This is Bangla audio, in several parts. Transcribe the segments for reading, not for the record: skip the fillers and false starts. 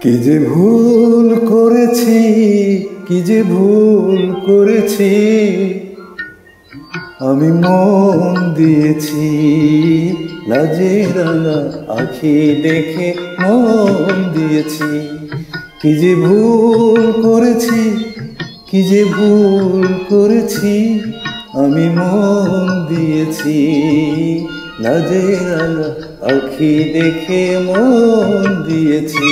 কি যে ভুল করেছি, কি যে ভুল করেছি, আমি মন দিয়েছি লাজে রাঙা আখি দেখে মন দিয়েছি। কি যে ভুল করেছি, কি যে ভুল করেছি, আমি মন দিয়েছি লাজে রাঙা আখি দেখে মন দিয়েছি।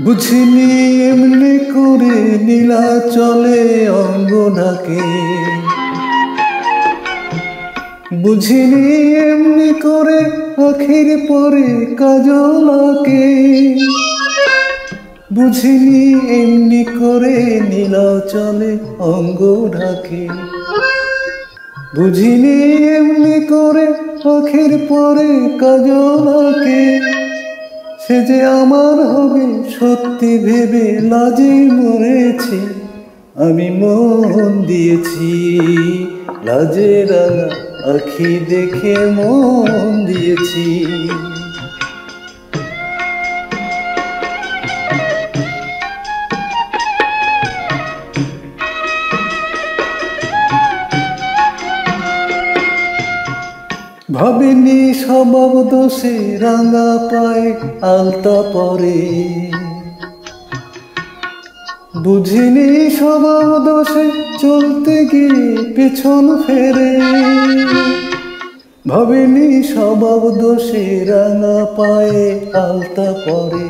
বুঝিনি এমনি করে নীলা চলে অঙ্গ ঢাকে, বুঝিনি এমনি করে আখির পরে কাজল আঁকে, বুঝিনি এমনি করে নীলা চলে অঙ্গ ঢাকে, বুঝিনি এমনি করে আখির পরে কাজল আঁকে। সে যে আমার হবে সত্যি ভেবে লাজে মরেছি, আমি মন দিয়েছি লাজে রাঙা আখি দেখে মন দিয়েছি। ভাবিনি স্বভাব দোষে রাঙা পায়ে আলতা পরে, বুঝিনি স্বভাব দোষে চলতে গিয়ে পেছন ফেরে, ভাবিনি স্বভাব দোষে রাঙা পায়ে আলতা পরে,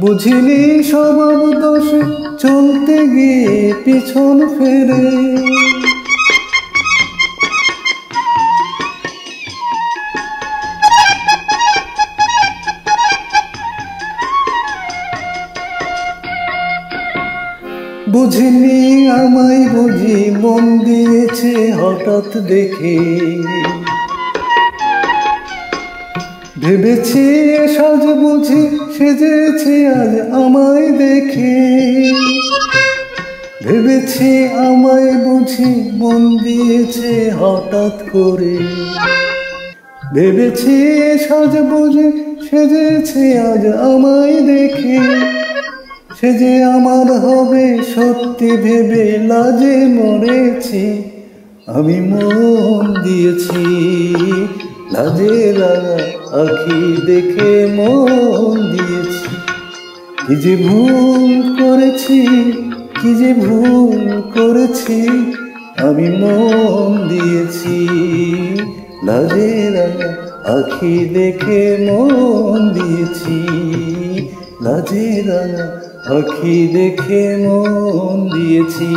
বুঝিনি স্বভাব দোষে চলতে গিয়ে পেছন ফেরে। বুঝিনি আমায় বুঝি মন দিয়েছে হঠাৎ দেখে, ভেবেছি সাজ বুঝি সেজেছে আজ আমায় দেখে, ভেবেছি আমায় বুঝি মন দিয়েছে হঠাৎ করে, ভেবেছি সাজ বুঝি সেজেছে আজ আমায় দেখে। সে যে আমার হবে সত্যি ভেবে লাজে মরেছি, আমি মন দিয়েছি লাজে রাঙা আখি দেখে মন দিয়েছি। কি যে ভুল করেছি, কি যে ভুল করেছি, আমি মন দিয়েছি লাজে রাঙা আখি দেখে মন দিয়েছি, লাজে রাঙা আখি দেখে মন দিয়েছি।